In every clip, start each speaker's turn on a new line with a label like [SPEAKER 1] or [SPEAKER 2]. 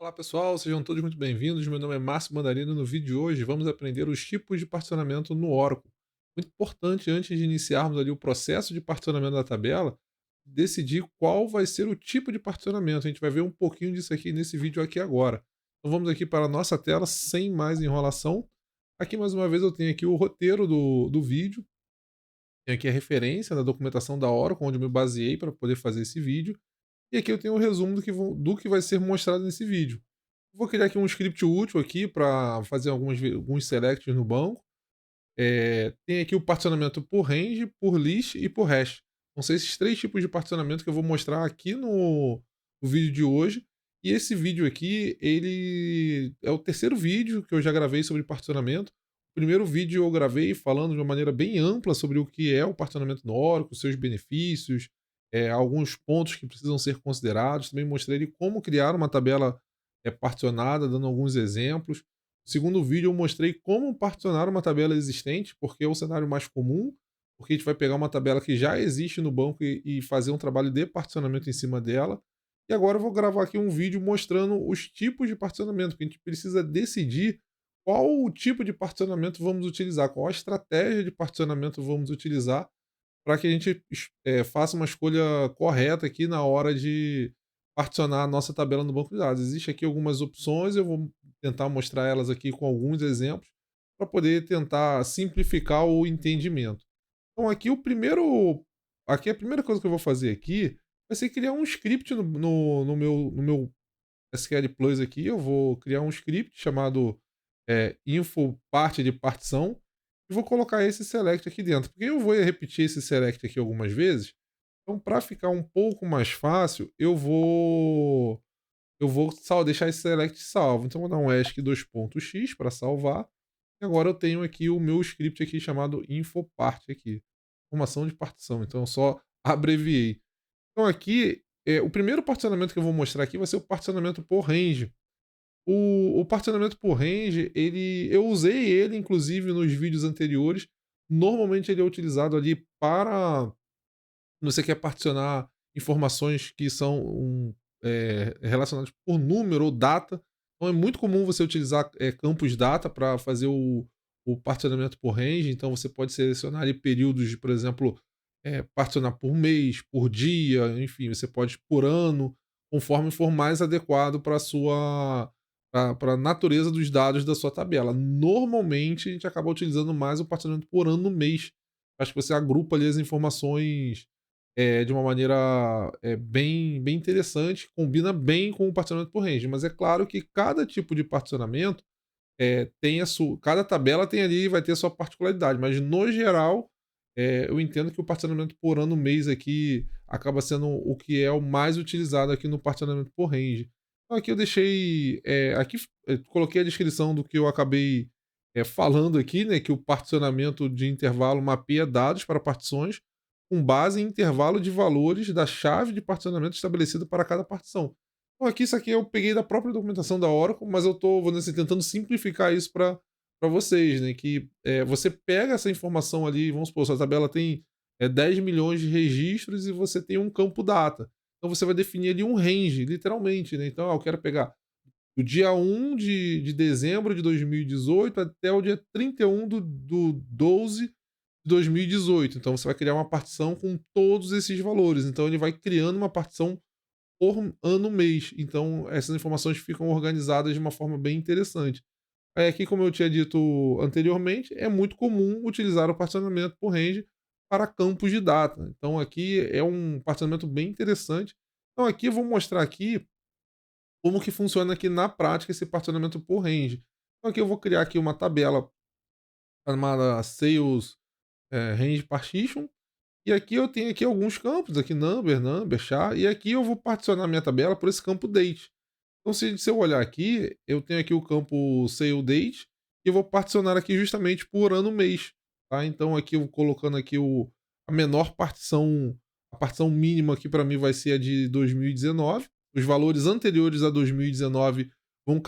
[SPEAKER 1] Olá pessoal, sejam todos muito bem-vindos. Meu nome é Márcio Mandarino. No vídeo de hoje vamos aprender os tipos de particionamento no Oracle. Muito importante antes de iniciarmos ali o processo de particionamento da tabela, decidir qual vai ser o tipo de particionamento. A gente vai ver um pouquinho disso aqui nesse vídeo aqui agora. Então vamos aqui para a nossa tela sem mais enrolação. Aqui mais uma vez eu tenho aqui o roteiro do vídeo, tenho aqui a referência da documentação da Oracle, onde eu me baseei para poder fazer esse vídeo. E aqui eu tenho um resumo do que vai ser mostrado nesse vídeo. Vou criar aqui um script útil aqui para fazer alguns selects no banco. Tem aqui o particionamento por range, por list e por hash. Vão ser esses três tipos de particionamento que eu vou mostrar aqui no vídeo de hoje. E esse vídeo aqui, ele é o terceiro vídeo que eu já gravei sobre particionamento. O primeiro vídeo eu gravei falando de uma maneira bem ampla sobre o que é o particionamento no Oracle, seus benefícios, alguns pontos que precisam ser considerados. Também mostrei ele como criar uma tabela particionada, dando alguns exemplos. No segundo vídeo eu mostrei como particionar uma tabela existente, porque é o cenário mais comum, porque a gente vai pegar uma tabela que já existe no banco e fazer um trabalho de particionamento em cima dela. E agora eu vou gravar aqui um vídeo mostrando os tipos de particionamento, porque a gente precisa decidir qual o tipo de particionamento vamos utilizar, qual a estratégia de particionamento vamos utilizar para que a gente faça uma escolha correta aqui na hora de particionar a nossa tabela no banco de dados. Existem aqui algumas opções, eu vou tentar mostrar elas aqui com alguns exemplos, para poder tentar simplificar o entendimento. Então aqui a primeira coisa que eu vou fazer aqui, vai ser criar um script no meu SQL Plus aqui. Eu vou criar um script chamado info parte de partição, e vou colocar esse select aqui dentro, porque eu vou repetir esse select aqui algumas vezes. Então, para ficar um pouco mais fácil, eu vou deixar esse select salvo. Então, vou dar um ESC 2.x para salvar. E agora eu tenho aqui o meu script aqui chamado infopart aqui, informação de partição. Então, eu só abreviei. Então, aqui, o primeiro particionamento que eu vou mostrar aqui vai ser o particionamento por range. O particionamento por range, eu usei ele inclusive nos vídeos anteriores. Normalmente ele é utilizado ali para você quer particionar informações que são relacionadas por número ou data. Então é muito comum você utilizar campos data para fazer o particionamento por range. Então você pode selecionar ali períodos de, por exemplo, particionar por mês, por dia, enfim, você pode por ano, conforme for mais adequado para a sua para a natureza dos dados da sua tabela. Normalmente a gente acaba utilizando mais o particionamento por ano no mês. Acho que você agrupa ali as informações de uma maneira bem interessante, combina bem com o particionamento por range. Mas é claro que cada tipo de particionamento tem a sua. Cada tabela tem ali, vai ter a sua particularidade, mas no geral, eu entendo que o particionamento por ano mês aqui acaba sendo o que é o mais utilizado aqui no particionamento por range. Então aqui eu deixei. Coloquei a descrição do que eu acabei falando aqui, né? Que o particionamento de intervalo mapeia dados para partições com base em intervalo de valores da chave de particionamento estabelecida para cada partição. Então aqui, isso aqui eu peguei da própria documentação da Oracle, mas eu estou, vamos dizer assim, tentando simplificar isso para vocês, né? Que você pega essa informação ali, vamos supor, sua tabela tem 10 milhões de registros e você tem um campo data. Então você vai definir ali um range, literalmente, né? Então, eu quero pegar do dia 1 de dezembro de 2018 até o dia 31 do 12 de 2018. Então você vai criar uma partição com todos esses valores. Então ele vai criando uma partição por ano mês. Então essas informações ficam organizadas de uma forma bem interessante. Aí aqui, como eu tinha dito anteriormente, é muito comum utilizar o particionamento por range para campos de data. Então aqui é um particionamento bem interessante. Então aqui eu vou mostrar aqui como que funciona aqui na prática esse particionamento por range. Então aqui eu vou criar aqui uma tabela chamada Sales Range Partition. E aqui eu tenho aqui alguns campos, aqui number, char, e aqui eu vou particionar minha tabela por esse campo date. Então, se eu olhar aqui, eu tenho aqui o campo sale date, e eu vou particionar aqui justamente por ano mês, tá? Então aqui eu vou colocando aqui a menor partição, a partição mínima aqui para mim vai ser a de 2019. Os valores anteriores a 2019 vão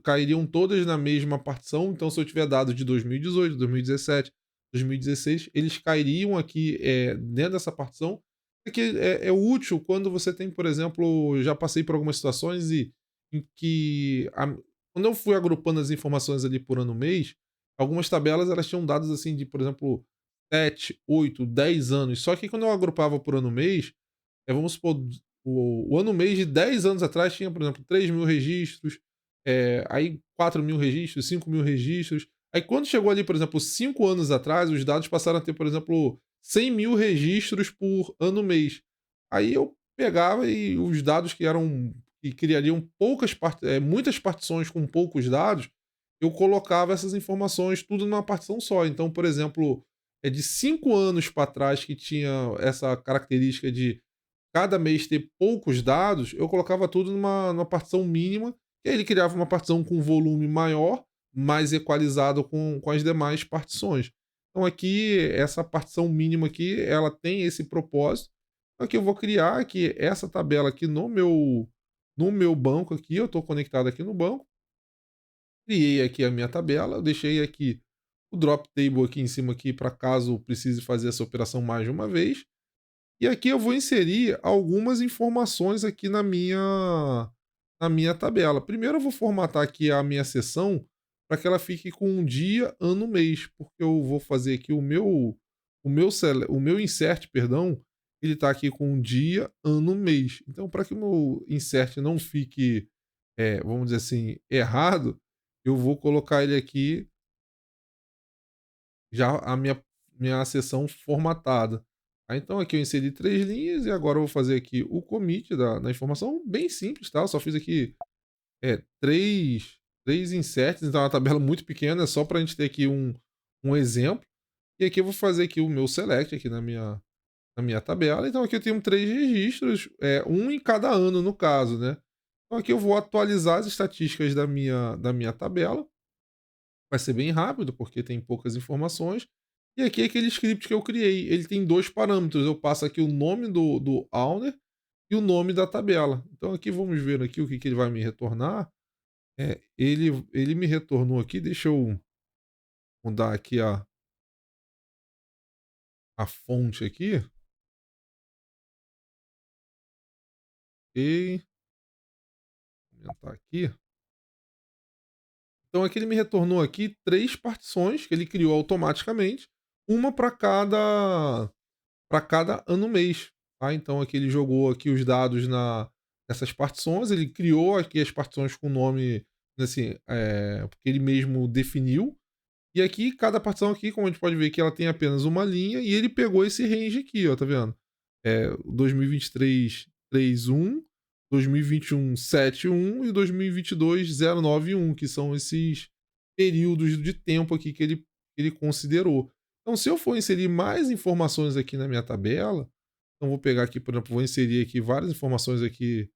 [SPEAKER 1] cairiam todas na mesma partição. Então, se eu tiver dados de 2018, 2017, 2016, eles cairiam aqui dentro dessa partição. Que é útil quando você tem, por exemplo, já passei por algumas situações e em que quando eu fui agrupando as informações ali por ano mês, algumas tabelas elas tinham dados assim de, por exemplo, 7, 8, 10 anos. Só que quando eu agrupava por ano mês, vamos supor, o ano mês de 10 anos atrás tinha, por exemplo, 3.000 registros, aí 4.000 registros, 5.000 registros. Aí quando chegou ali, por exemplo, 5 anos atrás, os dados passaram a ter, por exemplo, 100.000 registros por ano mês. Aí eu pegava e os dados que criariam muitas partições com poucos dados, eu colocava essas informações tudo numa partição só. Então, por exemplo, é de 5 anos para trás que tinha essa característica de cada mês ter poucos dados, eu colocava tudo numa partição mínima, e aí ele criava uma partição com volume maior, mais equalizado com as demais partições. Então aqui, essa partição mínima aqui, ela tem esse propósito. Então aqui eu vou criar aqui essa tabela aqui no meu banco aqui, eu estou conectado aqui no banco, criei aqui a minha tabela, eu deixei aqui o drop table aqui em cima aqui para caso precise fazer essa operação mais de uma vez. E aqui eu vou inserir algumas informações aqui na minha tabela. Primeiro eu vou formatar aqui a minha seção para que ela fique com um dia, ano, mês, porque eu vou fazer aqui o meu insert, perdão, ele está aqui com um dia, ano, mês. Então, para que o meu insert não fique, vamos dizer assim, errado, eu vou colocar ele aqui já a minha seção formatada. Aí então aqui eu inseri 3 linhas e agora eu vou fazer aqui o commit da informação, bem simples, tá, eu só fiz aqui, 3 inserts, então é uma tabela muito pequena, é só para a gente ter aqui um exemplo. E aqui eu vou fazer aqui o meu select aqui na minha tabela, então aqui eu tenho 3 registros, um em cada ano no caso, né. Então aqui eu vou atualizar as estatísticas da minha tabela. Vai ser bem rápido, porque tem poucas informações. E aqui é aquele script que eu criei. Ele tem 2 parâmetros. Eu passo aqui o nome do owner e o nome da tabela. Então aqui vamos ver aqui o que que ele vai me retornar. Ele me retornou aqui, deixa eu mudar aqui a fonte aqui. Ok, vou aumentar aqui. Então aqui ele me retornou aqui 3 partições que ele criou automaticamente, uma para cada ano mês, tá? Então aqui ele jogou aqui os dados nessas partições, ele criou aqui as partições com nome, assim, porque ele mesmo definiu. E aqui cada partição aqui, como a gente pode ver que ela tem apenas uma linha e ele pegou esse range aqui, ó, tá vendo? 2023 31, 2021 71 e 2022 091, que são esses períodos de tempo aqui que ele considerou. Então, se eu for inserir mais informações aqui na minha tabela, então vou pegar aqui, por exemplo, vou inserir aqui várias informações aqui,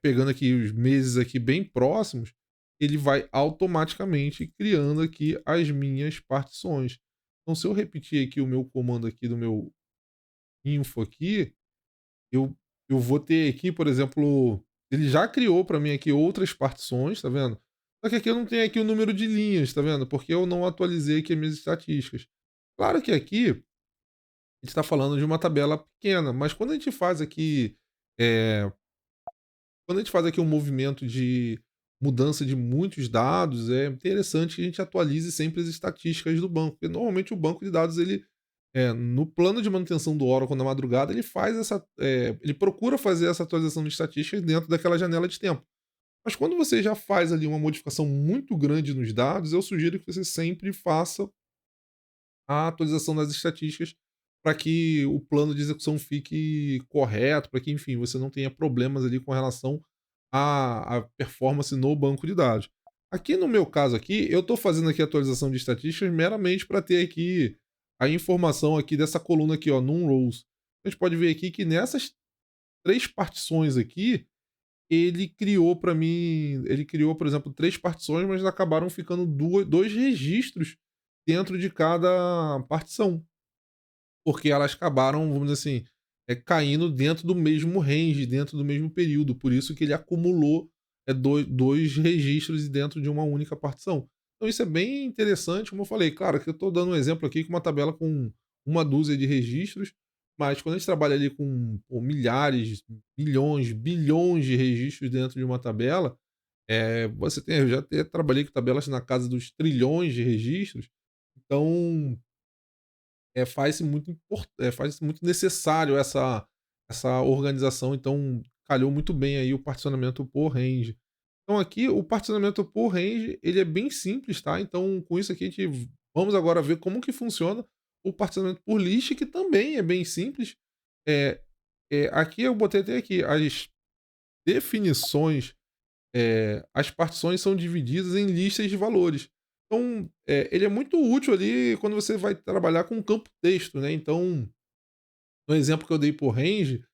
[SPEAKER 1] pegando aqui os meses aqui bem próximos, ele vai automaticamente criando aqui as minhas partições. Então, se eu repetir aqui o meu comando aqui do meu info aqui, eu eu vou ter aqui, por exemplo, ele já criou para mim aqui outras partições, tá vendo? Só que aqui eu não tenho aqui o número de linhas, tá vendo? Porque eu não atualizei aqui as minhas estatísticas. Claro que aqui a gente está falando de uma tabela pequena, mas eh, quando a gente faz aqui um movimento de mudança de muitos dados, é interessante que a gente atualize sempre as estatísticas do banco, porque normalmente o banco de dados no plano de manutenção do Oracle na madrugada, ele procura fazer essa atualização de estatísticas dentro daquela janela de tempo. Mas quando você já faz ali uma modificação muito grande nos dados, eu sugiro que você sempre faça a atualização das estatísticas para que o plano de execução fique correto, para que, enfim, você não tenha problemas ali com relação à performance no banco de dados. Aqui no meu caso aqui, eu estou fazendo aqui a atualização de estatísticas meramente para ter aqui a informação aqui dessa coluna aqui, ó, num rows. A gente pode ver aqui que nessas 3 partições aqui, ele criou, por exemplo, 3 partições, mas acabaram ficando 2 registros dentro de cada partição, porque elas acabaram, vamos dizer assim, caindo dentro do mesmo range, dentro do mesmo período, por isso que ele acumulou, 2 registros dentro de uma única partição. Então isso é bem interessante, como eu falei, claro que eu estou dando um exemplo aqui com uma tabela com uma dúzia de registros, mas quando a gente trabalha ali com, pô, milhares, milhões, bilhões de registros dentro de uma tabela, Você tem eu já até trabalhei com tabelas na casa dos trilhões de registros, então, faz muito necessário essa organização, então calhou muito bem aí o particionamento por range. Então aqui o particionamento por range, ele é bem simples, tá, então com isso aqui a gente vamos agora ver como que funciona o particionamento por list, que também é bem simples. Eh aqui eu botei até aqui as definições, as partições são divididas em listas de valores. Então, ele é muito útil ali quando você vai trabalhar com campo texto, né, então, no exemplo que eu dei por range,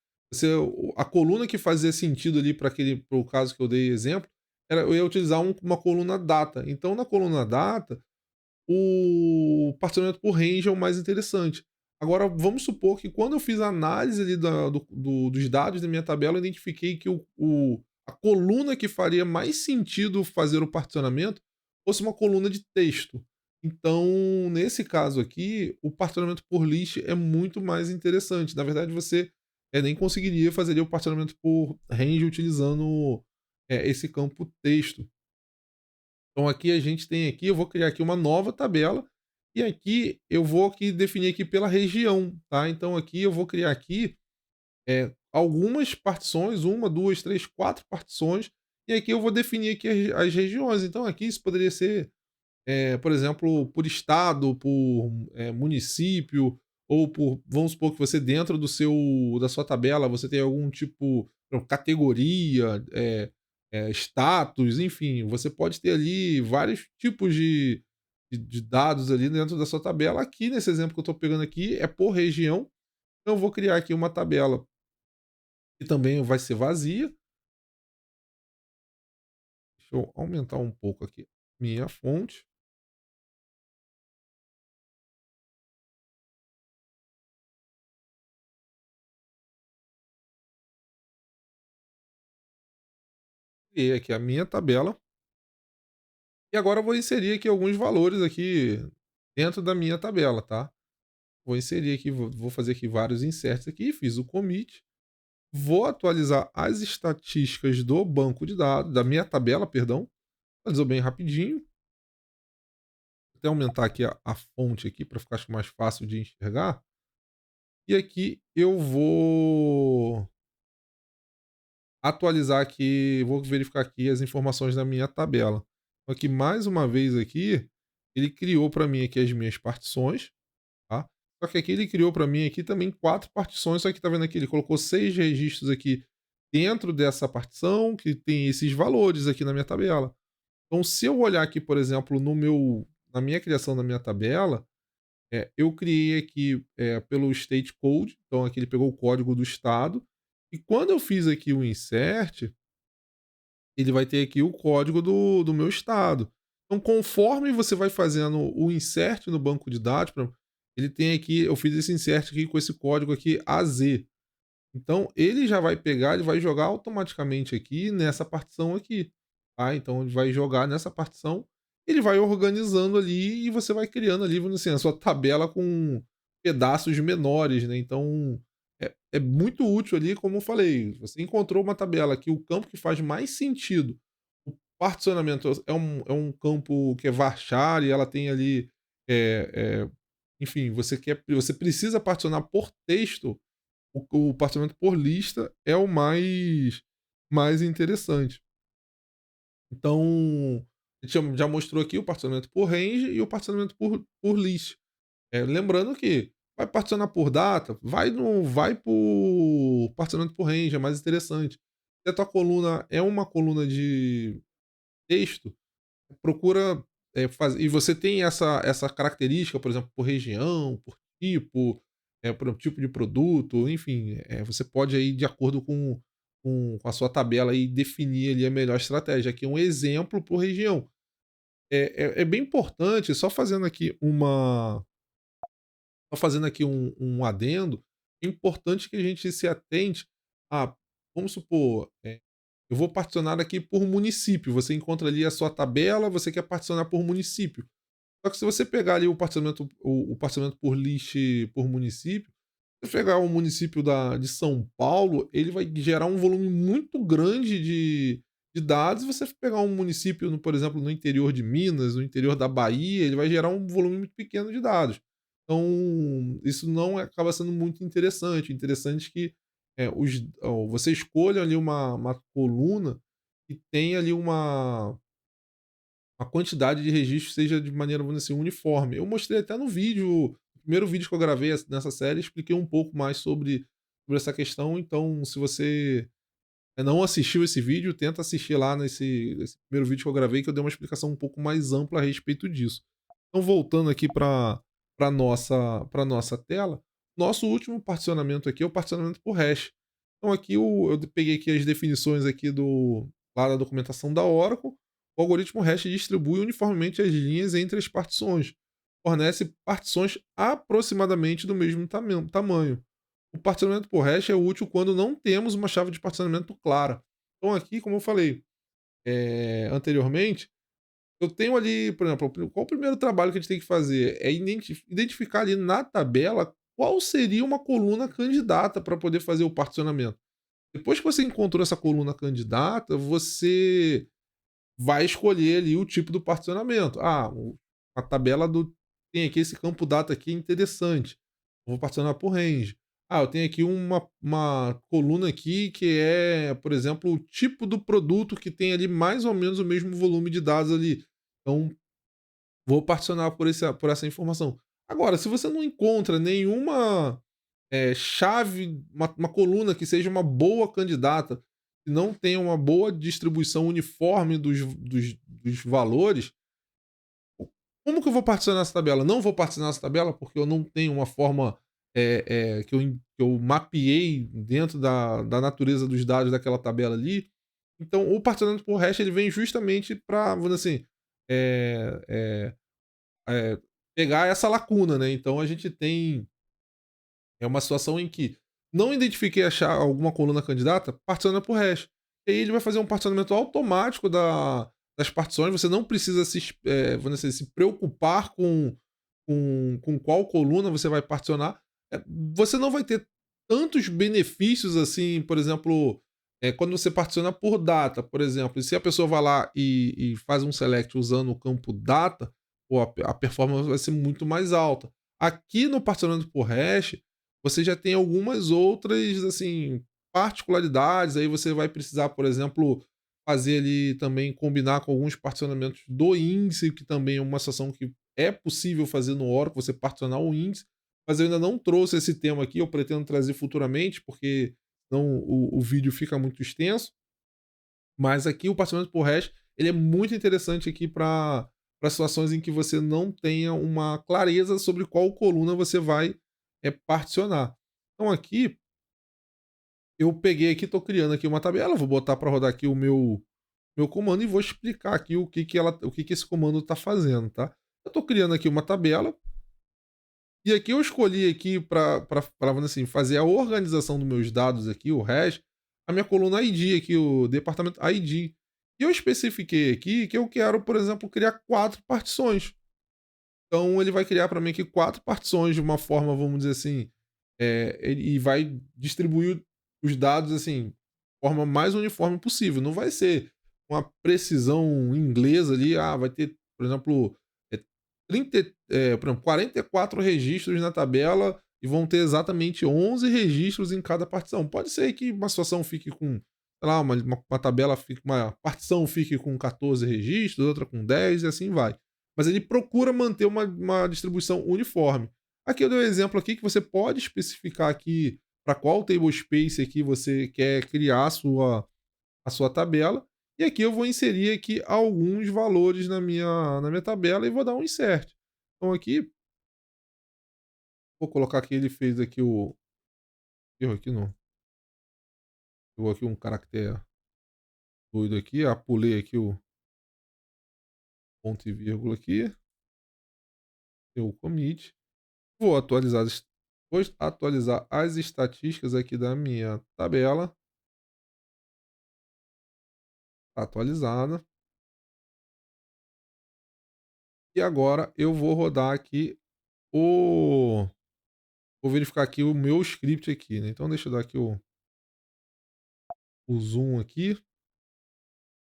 [SPEAKER 1] a coluna que fazia sentido ali para o caso que eu dei exemplo, eu ia utilizar uma coluna data. Então na coluna data, o parcelamento por range é o mais interessante. Agora, vamos supor que quando eu fiz a análise ali dos dados da minha tabela, eu identifiquei que a coluna que faria mais sentido fazer o particionamento fosse uma coluna de texto. Então, nesse caso aqui, o particionamento por list é muito mais interessante. Na verdade, você nem conseguiria fazer ali o particionamento por range utilizando esse campo texto. Então aqui a gente tem aqui, eu vou criar aqui uma nova tabela, e aqui eu vou aqui definir aqui pela região, tá? Então aqui eu vou criar aqui, algumas partições, uma, 2, 3, 4 partições, e aqui eu vou definir aqui as regiões. Então aqui isso poderia ser, por exemplo, por estado, por, município, ou por vamos supor que você dentro da sua tabela, você tem algum tipo, categoria, status, enfim, você pode ter ali vários tipos de dados ali dentro da sua tabela. Aqui nesse exemplo que eu estou pegando aqui é por região, então eu vou criar aqui uma tabela que também vai ser vazia. Deixa eu aumentar um pouco aqui minha fonte. Criei aqui a minha tabela. E agora eu vou inserir aqui alguns valores aqui dentro da minha tabela, tá? Vou inserir aqui, vou fazer aqui vários inserts aqui, fiz o commit, vou atualizar as estatísticas do banco de dados, da minha tabela, perdão, atualizou bem rapidinho. Vou até aumentar aqui a fonte aqui para ficar acho mais fácil de enxergar. E aqui eu vou atualizar aqui, vou verificar aqui as informações da minha tabela. Então aqui mais uma vez aqui, ele criou para mim aqui as minhas partições. Tá? Só que aqui ele criou para mim aqui também 4 partições, só que tá vendo aqui, ele colocou 6 registros aqui dentro dessa partição, que tem esses valores aqui na minha tabela. Então se eu olhar aqui, por exemplo, na minha criação da minha tabela, eu criei aqui, pelo state code, então aqui ele pegou o código do estado, e quando eu fiz aqui o insert, ele vai ter aqui o código do meu estado. Então, conforme você vai fazendo o insert no banco de dados, por exemplo, ele tem aqui, eu fiz esse insert aqui com esse código aqui AZ. Então, ele já vai pegar, ele vai jogar automaticamente aqui nessa partição aqui, tá? Então, ele vai jogar nessa partição, ele vai organizando ali e você vai criando ali, vamos dizer assim, a sua tabela com pedaços menores, né? Então, é muito útil ali, como eu falei, você encontrou uma tabela que o campo que faz mais sentido, o particionamento é um campo que é varchar e ela tem ali, eh eh, enfim, você precisa particionar por texto, o parcelamento por lista é o mais interessante. Então, a gente já mostrou aqui o parcelamento por range e o parcelamento por list. Lembrando que vai particionar por data, vai por parcelamento por range, é mais interessante. Se a tua coluna é uma coluna de texto, procura, e você tem essa característica, por exemplo, por região, por tipo, por tipo de produto, enfim, você pode aí de acordo com a sua tabela aí definir ali a melhor estratégia. Aqui é um exemplo por região. É bem importante, só fazendo aqui um adendo, é importante que a gente se atente a, vamos supor, eu vou particionar aqui por município, você encontra ali a sua tabela, você quer particionar por município. Só que se você pegar ali o parcelamento por list por município, se você pegar o município de São Paulo, ele vai gerar um volume muito grande de dados, você pegar um município, por exemplo, no interior de Minas, no interior da Bahia, ele vai gerar um volume muito pequeno de dados. Então, isso não acaba sendo muito interessante. Interessante que você escolha ali uma coluna que tenha ali uma quantidade de registros seja de maneira, vamos dizer assim, uniforme. Eu mostrei até no vídeo, o primeiro vídeo que eu gravei nessa série, expliquei um pouco mais sobre essa questão. Então, se você não assistiu esse vídeo, tenta assistir lá nesse primeiro vídeo que eu gravei, que eu dei uma explicação um pouco mais ampla a respeito disso. Então, voltando aqui para nossa tela, nosso último particionamento aqui é o particionamento por hash. Então, aqui eu peguei aqui as definições aqui lá da documentação da Oracle. O algoritmo hash distribui uniformemente as linhas entre as partições, fornece partições aproximadamente do mesmo tamanho. O particionamento por hash é útil quando não temos uma chave de particionamento clara. Então aqui, como eu falei, anteriormente, eu tenho ali, por exemplo, qual o primeiro trabalho que a gente tem que fazer? É identificar ali na tabela qual seria uma coluna candidata para poder fazer o particionamento. Depois que você encontrou essa coluna candidata, você vai escolher ali o tipo do particionamento. A tabela tem aqui esse campo data aqui interessante. Eu vou particionar por range. Eu tenho aqui uma coluna aqui que é, por exemplo, o tipo do produto que tem ali mais ou menos o mesmo volume de dados ali. Então, vou particionar por essa informação. Agora, se você não encontra nenhuma chave, uma coluna que seja uma boa candidata, que não tenha uma boa distribuição uniforme dos valores, como que eu vou particionar essa tabela? Não vou particionar essa tabela porque eu não tenho uma forma que eu mapeei dentro da natureza dos dados daquela tabela ali. Então, o particionamento por hash ele vem justamente para, vamos dizer assim, eh eh eh, pegar essa lacuna, né. Então a gente tem uma situação em que não identifiquei achar alguma coluna candidata, particiona por hash. E aí ele vai fazer um particionamento automático das partições, você não precisa vamos dizer assim, se preocupar com qual coluna você vai particionar. Você não vai ter tantos benefícios assim, por exemplo, quando você particiona por data, por exemplo, e se a pessoa vai lá e faz um select usando o campo data, pô, a performance vai ser muito mais alta. Aqui no particionamento por hash, você já tem algumas outras, assim, particularidades, aí você vai precisar, por exemplo, fazer ali também combinar com alguns particionamentos do índice, que também é uma situação que é possível fazer no Oracle, você particionar o índice, mas eu ainda não trouxe esse tema aqui, eu pretendo trazer futuramente, porque senão o vídeo fica muito extenso. Mas aqui o particionamento por hash, ele é muito interessante aqui para situações em que você não tenha uma clareza sobre qual coluna você vai particionar. Então aqui, eu peguei aqui, estou criando aqui uma tabela, vou botar para rodar aqui o meu comando e vou explicar aqui o que que esse comando está fazendo, tá? Eu estou criando aqui uma tabela e aqui eu escolhi aqui vamos assim, fazer a organização dos meus dados aqui, o hash, a minha coluna ID aqui, o departamento ID. E eu especifiquei aqui que eu quero, por exemplo, criar 4 partições. Então ele vai criar para mim aqui 4 partições de uma forma, vamos dizer assim, e vai distribuir os dados, assim, de forma mais uniforme possível. Não vai ser uma precisão inglesa ali, vai ter, por exemplo, 44 registros na tabela e vão ter exatamente 11 registros em cada partição. Pode ser que uma situação fique com, sei lá, uma tabela fique uma partição fique com 14 registros, outra com 10 e assim vai. Mas ele procura manter uma distribuição uniforme. Aqui eu dei um exemplo aqui que você pode especificar aqui para qual tablespace aqui você quer criar a sua tabela. E aqui eu vou inserir aqui alguns valores na minha tabela e vou dar um insert. Então aqui, vou colocar que ele fez aqui o erro aqui não, pegou aqui um caractere doido aqui, pulei aqui o ponto e vírgula aqui, deu o commit. Vou atualizar as estatísticas aqui da minha tabela, tá atualizada. E agora eu vou rodar aqui o vou verificar aqui o meu script aqui, né. Então deixa eu dar aqui o zoom aqui.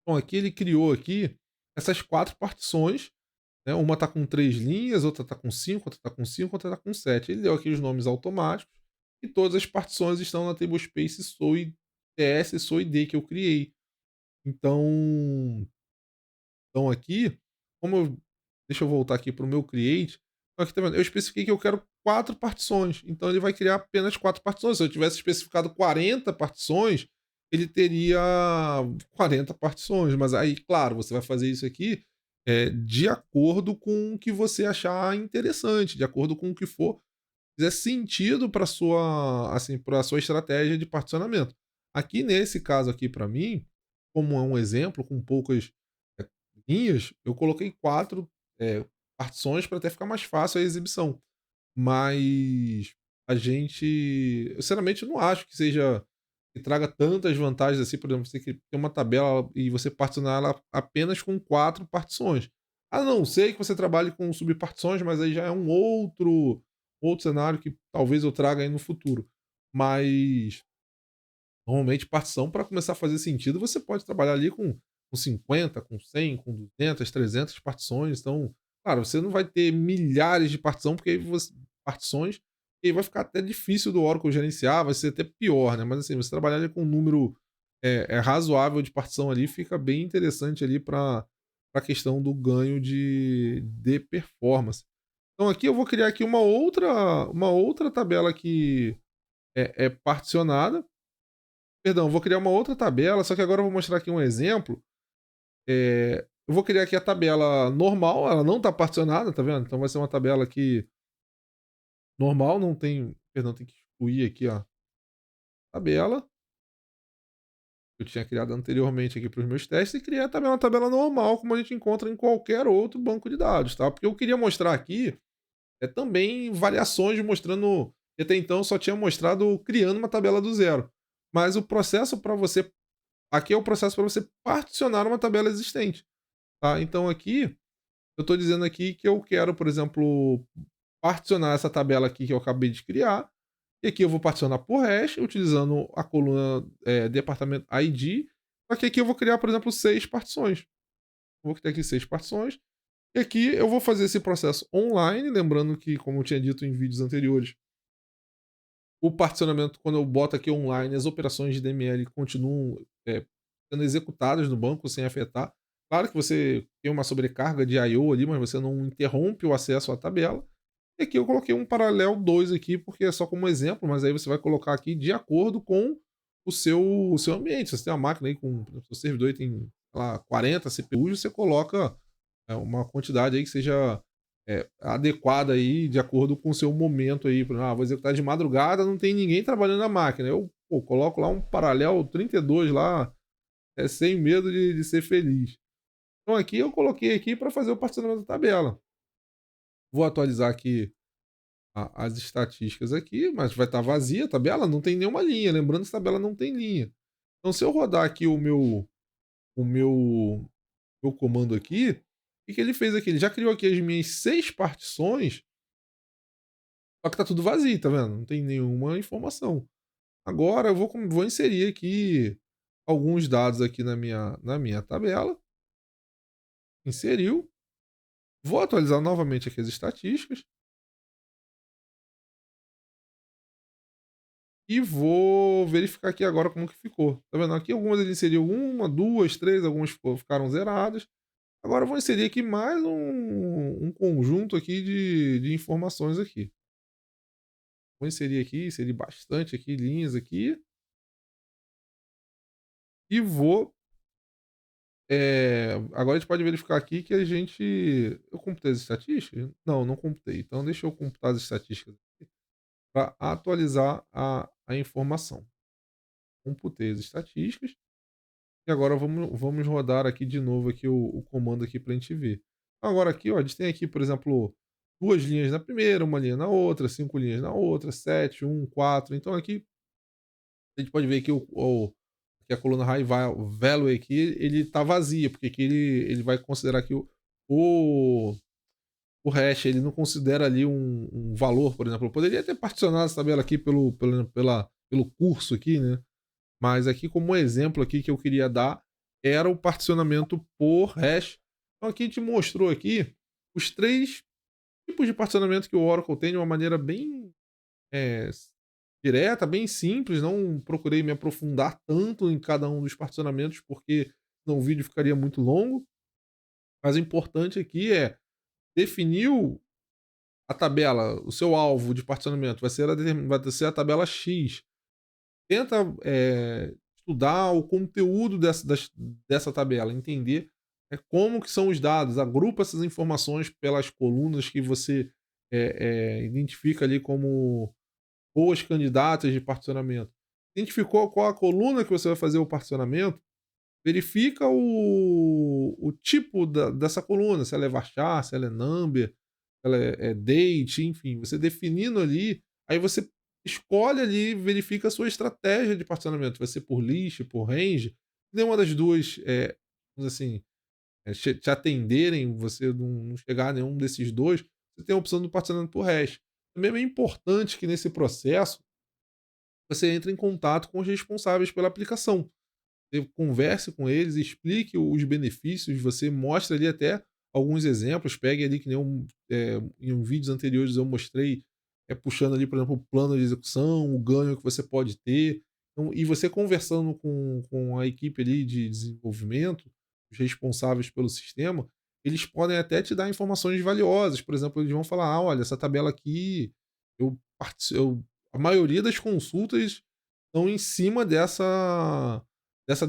[SPEAKER 1] Então aqui ele criou aqui essas 4 partições, né, uma tá com 3 linhas, outra tá com 5, outra tá com 5, outra tá com 7. Ele deu aqui os nomes automáticos e todas as partições estão na tablespace SOI TS, SOI D que eu criei. Então aqui, como eu deixa eu voltar aqui para o meu create, então aqui tá vendo, eu especifiquei que eu quero 4 partições, então ele vai criar apenas 4 partições. Se eu tivesse especificado 40 partições, ele teria 40 partições, mas aí, claro, você vai fazer isso aqui, de acordo com o que você achar interessante, de acordo com o que for fizer sentido para sua, assim, para sua estratégia de particionamento. Aqui nesse caso aqui para mim, como é um exemplo com poucas eh, linhas, eu coloquei 4 partições para até ficar mais fácil a exibição. Mas a gente, eu sinceramente não acho que seja que traga tantas vantagens assim, por exemplo, você que tem uma tabela e você particionar ela apenas com 4 partições. A não ser que você trabalhe com subpartições, mas aí já é um outro cenário que talvez eu traga aí no futuro. Mas normalmente partição para começar a fazer sentido, você pode trabalhar ali com 50, com 100, com 200, 300 partições. Então, claro, você não vai ter milhares de partição, porque aí partições, e aí vai ficar até difícil do Oracle gerenciar, vai ser até pior, né? Mas assim, você trabalhar ali com um número razoável de partição ali, fica bem interessante ali para a questão do ganho de performance. Então aqui eu vou criar aqui uma outra tabela que é particionada. Perdão, vou criar uma outra tabela, só que agora eu vou mostrar aqui um exemplo. Eu vou criar aqui a tabela normal, ela não está particionada, tá vendo? Então vai ser uma tabela aqui normal, não tem. Perdão, tem que excluir aqui a tabela que eu tinha criado anteriormente aqui para os meus testes e criar também uma tabela normal, como a gente encontra em qualquer outro banco de dados, tá? Porque eu queria mostrar aqui também variações mostrando. Que até então eu só tinha mostrado criando uma tabela do zero. Mas o processo para você. Aqui é o processo para você particionar uma tabela existente. Tá? Então aqui, eu estou dizendo aqui que eu quero, por exemplo, particionar essa tabela aqui que eu acabei de criar. E aqui eu vou particionar por hash, utilizando a coluna departamento ID. Só que aqui eu vou criar, por exemplo, 6 partições. Eu vou criar aqui 6 partições. E aqui eu vou fazer esse processo online, lembrando que, como eu tinha dito em vídeos anteriores, o particionamento, quando eu boto aqui online, as operações de DML continuam sendo executadas no banco sem afetar. Claro que você tem uma sobrecarga de I/O ali, mas você não interrompe o acesso à tabela. E aqui eu coloquei um paralelo 2 aqui, porque é só como exemplo, mas aí você vai colocar aqui de acordo com o seu ambiente. Se você tem uma máquina aí com, o seu servidor aí tem, sei lá, 40 CPUs, você coloca uma quantidade aí que seja adequada aí, de acordo com o seu momento aí. Por exemplo, vou executar de madrugada, não tem ninguém trabalhando na máquina. Eu coloco lá um paralelo 32 lá, sem medo de ser feliz. Então aqui eu coloquei aqui para fazer o particionamento da tabela. Vou atualizar aqui as estatísticas aqui, mas vai estar vazia a tabela, não tem nenhuma linha. Lembrando que a tabela não tem linha. Então se eu rodar aqui o meu comando aqui, o que ele fez aqui? Ele já criou aqui as minhas 6 partições, só que tá tudo vazio, tá vendo? Não tem nenhuma informação. Agora eu vou inserir aqui alguns dados aqui na minha tabela. Inseriu. Vou atualizar novamente aqui as estatísticas e vou verificar aqui agora como que ficou. Tá vendo? Aqui algumas ele inseriu uma, duas, três, algumas ficaram zeradas. Agora eu vou inserir aqui mais um conjunto aqui de informações aqui. Vou inserir aqui, inserir bastante aqui, linhas aqui. E vou. Agora a gente pode verificar aqui que a gente. Eu computei as estatísticas? Não, não computei. Então deixa eu computar as estatísticas para atualizar a informação. Computei as estatísticas. E agora vamos rodar aqui de novo aqui o comando aqui para a gente ver. Então, agora aqui, ó, a gente tem aqui, por exemplo, 2 linhas na primeira, uma linha na outra, 5 linhas na outra, 7, 1, 4. Então aqui a gente pode ver que que a coluna high value aqui, ele tá vazia, porque aqui ele vai considerar que o, o hash, ele não considera ali um valor, por exemplo. Eu poderia ter particionado essa tabela aqui pelo curso aqui, né? Mas aqui como exemplo aqui que eu queria dar, era o particionamento por hash. Então aqui te mostrou aqui os 3 tipos de particionamento que o Oracle tem de uma maneira bem, direta, bem simples, não procurei me aprofundar tanto em cada um dos particionamentos, porque senão o vídeo ficaria muito longo, mas o importante aqui é definiu a tabela, o seu alvo de particionamento vai ser a tabela X. Tenta, estudar o conteúdo dessa tabela, entender, como que são os dados, agrupa essas informações pelas colunas que você, identifica ali como boas candidatas de particionamento. Identificou qual a coluna que você vai fazer o particionamento, verifica o tipo dessa coluna, se ela é varchar, se ela é number, se ela é date, enfim, você definindo ali, aí você escolhe ali, verifica a sua estratégia de particionamento, vai ser por list, por range, nenhuma das 2, vamos dizer assim, te atenderem, você não chegar a nenhum desses 2, você tem a opção do particionamento por hash. Também é bem importante que nesse processo, você entre em contato com os responsáveis pela aplicação. Você converse com eles, explique os benefícios, você mostra ali até alguns exemplos, pegue ali que nem em um vídeos anteriores eu mostrei, puxando ali, por exemplo, o plano de execução, o ganho que você pode ter. Então, e você conversando com a equipe ali de desenvolvimento, os responsáveis pelo sistema, eles podem até te dar informações valiosas. Por exemplo, eles vão falar: "Ah, olha, essa tabela aqui, eu a maioria das consultas estão em cima dessa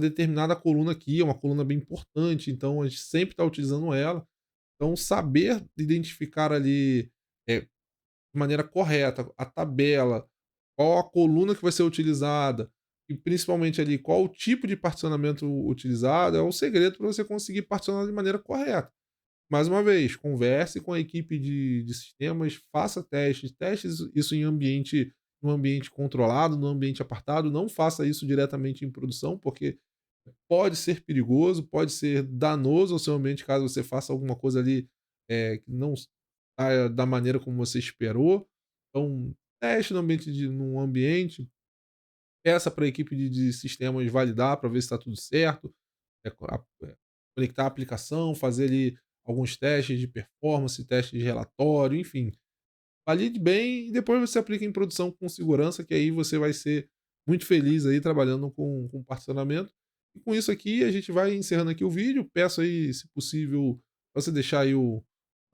[SPEAKER 1] determinada coluna aqui, é uma coluna bem importante, então a gente sempre está utilizando ela". Então, saber identificar ali, de maneira correta a tabela, qual a coluna que vai ser utilizada e principalmente ali qual o tipo de particionamento utilizado, é o segredo para você conseguir particionar de maneira correta. Mais uma vez, converse com a equipe de sistemas, faça testes, isso em um ambiente controlado, num ambiente apartado, não faça isso diretamente em produção, porque pode ser perigoso, pode ser danoso ao seu ambiente caso você faça alguma coisa ali, que não saia da maneira como você esperou. Então, teste no ambiente num ambiente, peça para a equipe de sistemas validar para ver se está tudo certo, conectar a aplicação, fazer ali alguns testes de performance, testes de relatório, enfim. Valide bem e depois você aplica em produção com segurança, que aí você vai ser muito feliz aí trabalhando com particionamento. E com isso aqui, a gente vai encerrando aqui o vídeo. Peço aí, se possível, pra você deixar aí o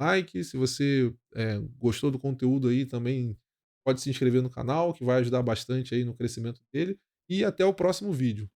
[SPEAKER 1] like. Se você gostou do conteúdo aí também, pode se inscrever no canal, que vai ajudar bastante aí no crescimento dele. E até o próximo vídeo.